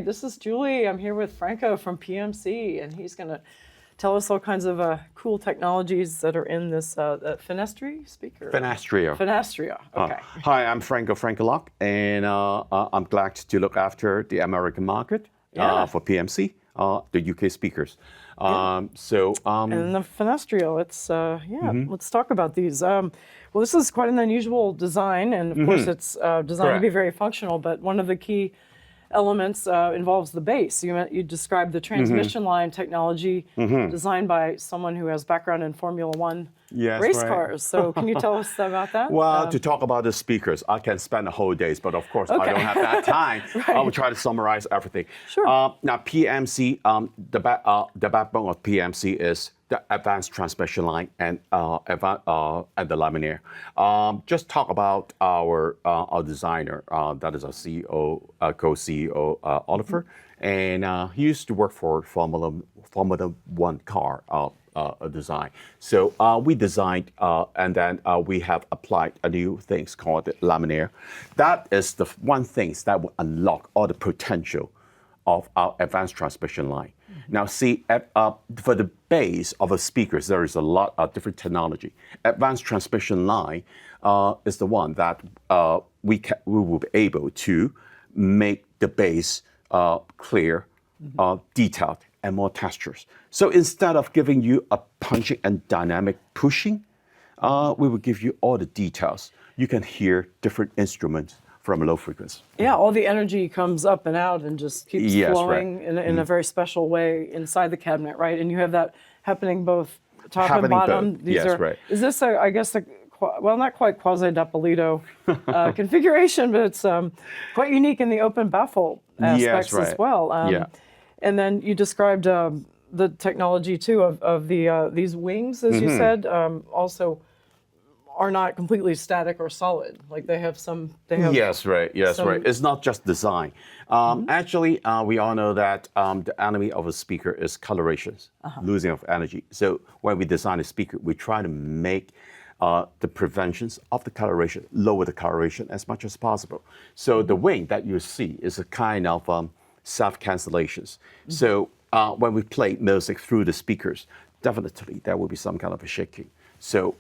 right, this is Julie. I'm here with Franco from PMC, and he's going to tell us all kinds of cool technologies that are in this Fenestri speaker. Fenestria. Fenestria, okay. Hi, I'm Franco Lock, and I'm glad to look after the American market for PMC, the UK speakers. And the Fenestria, let's talk about these. Well, this is quite an unusual design, and of course it's designed to be very functional, but one of the key elements involves the base. You described the transmission line technology designed by someone who has background in Formula One race cars. So can you tell us about that? Well, to talk about the speakers, I can spend the whole days, but of course I don't have that time. I will try to summarize everything. Sure. Now PMC, the backbone of PMC is the advanced transmission line and the laminar. Just talk about our designer, that is our CEO, co-CEO, Oliver, and he used to work for Formula One car design. So we designed and then we have applied a new thing called the laminar. That is the one thing that will unlock all the potential of our advanced transmission line. Now see, for the base of a speakers, there is a lot of different technology. Advanced transmission line is the one that we will be able to make the base clear, detailed, and more textures. So instead of giving you a punching and dynamic pushing, we will give you all the details. You can hear different instruments from a low frequency. Yeah, all the energy comes up and out and just keeps flowing in a very special way inside the cabinet, right? And you have that happening both top and bottom. Is this, I guess, well, not quite quasi-Dappolito configuration, but it's quite unique in the open baffle aspects as well. And then you described the technology too of these wings, as you said, also are not completely static or solid. Like they have Yes, right. It's not just design. Actually, we all know that the enemy of a speaker is colorations, losing of energy. So when we design a speaker, we try to make the preventions of the coloration, lower the coloration as much as possible. So the wing that you see is a kind of self-cancellations. So when we play music through the speakers, definitely there will be some kind of a shaking. So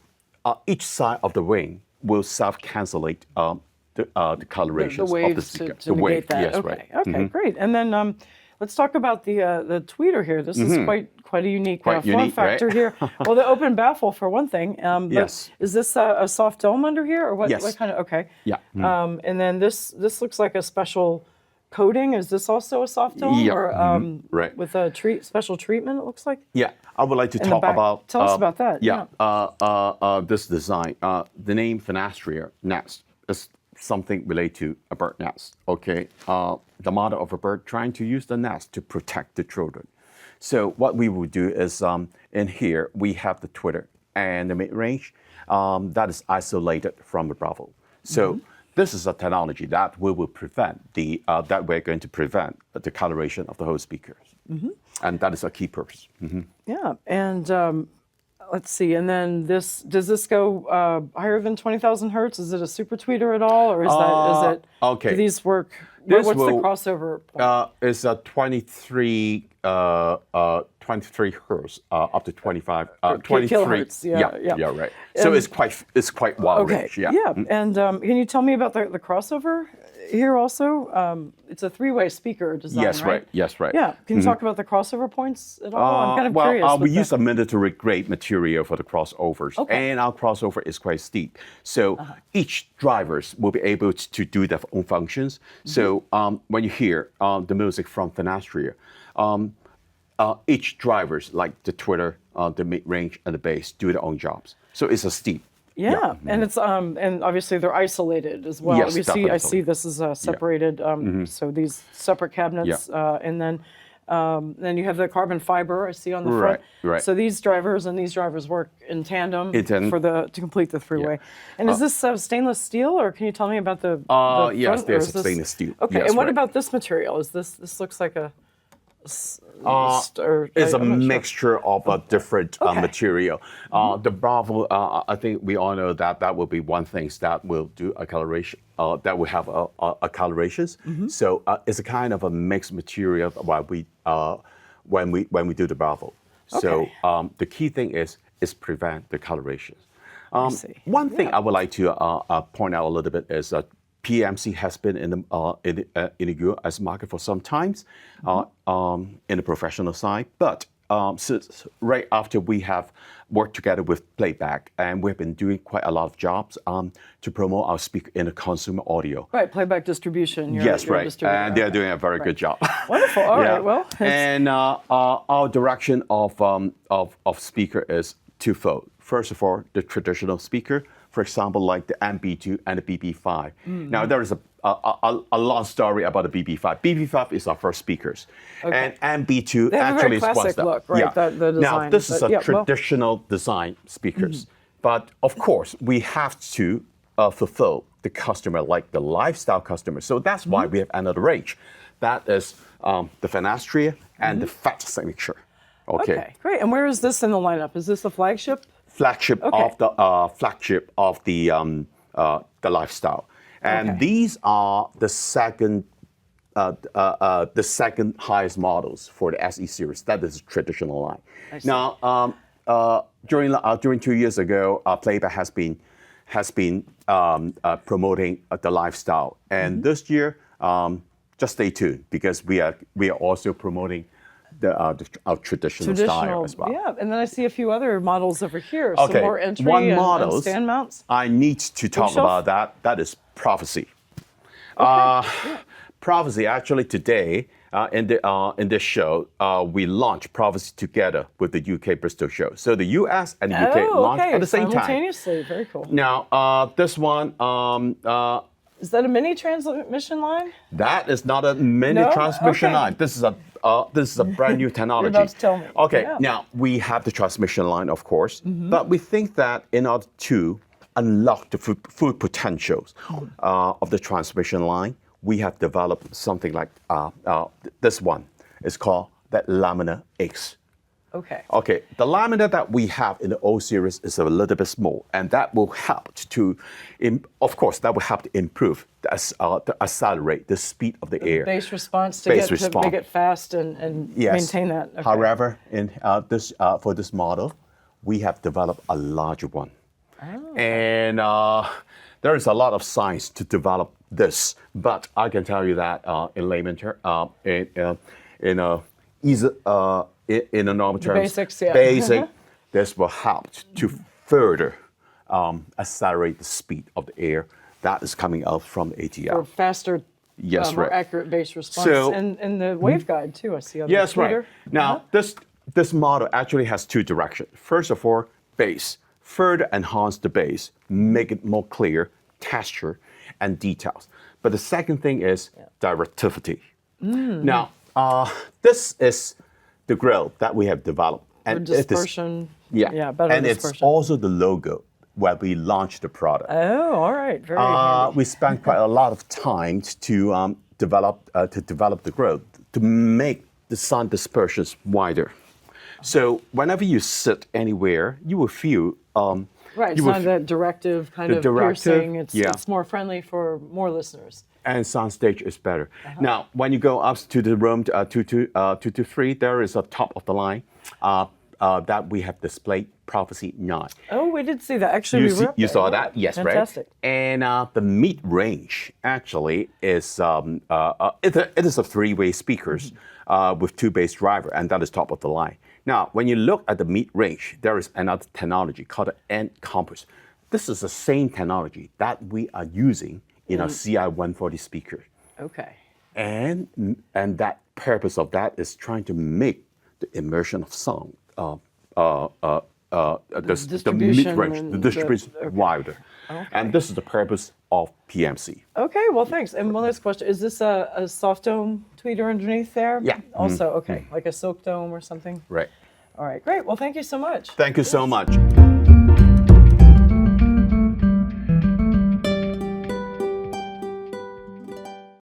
each side of the wing will self-cancellate the colorations of the speaker. To negate that. Yes, okay. Okay, great. And then let's talk about the tweeter here. This is quite a unique form factor here. Well, the open baffle for one thing. But is this a soft dome under here, or what? Yes. What kind of? Okay. Yeah. And then this looks like a special coating. Is this also a soft dome, or with a special treatment? It looks like. Yeah, I would like to talk about. Tell us about that. This design. The name Fenestria nest is something related to a bird nest. Okay, the mother of a bird trying to use the nest to protect the children. So what we will do is in here we have the tweeter and the mid-range that is isolated from the bravo. So. This is a technology that we will prevent that we're going to prevent the coloration of the whole speakers, and that is a key purpose. Yeah, and let's see, and then does this go higher than 20,000 hertz? Is it a super tweeter at all, or is it? Okay. Do these work? What's the crossover point? It's a 23 hertz up to 25, 23 kilohertz. Yeah, right. So it's quite wide range. And can you tell me about the crossover here also? It's a three-way speaker design, Yes, right. Yeah. Can you talk about the crossover points at all? I'm kind of curious. We use a military grade material for the crossovers, and our crossover is quite steep. So each drivers will be able to do their own functions. So when you hear the music from Fenestria, each drivers, like the tweeter, the mid-range, and the bass, do their own jobs. So it's a steep. Yeah, and it's and obviously they're isolated as well. Yes, I see this is separated. So these separate cabinets, and then you have the carbon fiber I see on the front. Right. So these drivers and these drivers work in tandem to complete the three-way. And is this stainless steel, or can you tell me about the yes, front, there's stainless steel. Okay, Yes, and what about this material? Is this looks like a It's a mixture of a different material. The Bravo, I think we all know that that will be one thing that will do a coloration, that will have a colorations. So it's a kind of a mixed material while when we do the Bravo. So the key thing is prevent the colorations. One thing I would like to point out a little bit is that PMC has been in the U.S. market for some time in the professional side, but since right after we have worked together with Playback, and we've been doing quite a lot of jobs to promote our speaker in the consumer audio. Right, Playback distribution. Yes, right, and they're doing a very good job. Wonderful. All right, well. And our direction of speaker is twofold. First of all, the traditional speaker, for example, like the MB2 and the BB5. Now, there is a long story about the BB5. BB5 is our first speakers. And MB2 actually is one classic step. look, right? The design. Now, this is a traditional design speakers. But of course, we have to fulfill the customer, like the lifestyle customer. So that's why we have another range. That is the Finastria and the Fat Signature. Okay, great. And where is this in the lineup? Is this the flagship? Flagship of the lifestyle, and these are the second highest models for the SE series. That is a traditional line. Now, during 2 years ago, Playback has been promoting the lifestyle, and this year, just stay tuned because we are also promoting our traditional style as well. Yeah, and then I see a few other models over here. Some more entry and stand mounts. I need to talk about that. That is Prophecy. Prophecy, actually today in this show, we launched Prophecy together with the UK Bristol show. So the US and the UK launched at the same time. Simultaneously, very cool. Now, this one, is that a mini transmission line? That is not a mini transmission line. This is a brand new technology. You're about to tell me. Okay, now we have the transmission line, of course, but we think that in order to unlock the full potentials of the transmission line, we have developed something like this one. It's called the Laminar X. Okay, the laminar that we have in the O series is a little bit small, and that will help to, of course, that will help to improve, to accelerate the speed of the air. Bass response to make it fast and maintain that. Okay. However, in for this model, we have developed a larger one, and there is a lot of science to develop this. But I can tell you that in layman terms, in a normal terms, basics, this will help to further accelerate the speed of the air that is coming out from the ATL. For faster, more accurate bass response. So, and the waveguide too, I see on the tweeter. Right. Now, this model actually has two directions. First of all, bass. Further enhance the bass, make it more clear, texture, and details. But the second thing is directivity. Now, this is the grill that we have developed. And dispersion. Better and dispersion. It's also the logo where we launched the product. Oh, all right. Very handy. We spent quite a lot of time to develop the grill, to make the sound dispersions wider. So whenever you sit anywhere, you will feel it's not that directive kind of piercing. It's more friendly for more listeners. And soundstage is better. Now, when you go up to the room 223, there is a top of the line that we have displayed Prophecy 9. Oh, we did see that. Actually, you saw that? Yes, fantastic. Right? And the mid-range actually is it is a three-way speakers with two bass driver, and that is top of the line. Now, when you look at the mid-range, there is another technology called the end compass. This is the same technology that we are using in our CI-140 speaker. Okay. And that purpose of that is trying to make the immersion of sound, the mid-range, the distribution wider. Okay. And this is the purpose of PMC. Okay, well, thanks. And one last question. Is this a soft dome tweeter underneath there? Yeah. Also, okay, like a silk dome or something? Right. All right, great. Well, thank you so much. Thank you so much.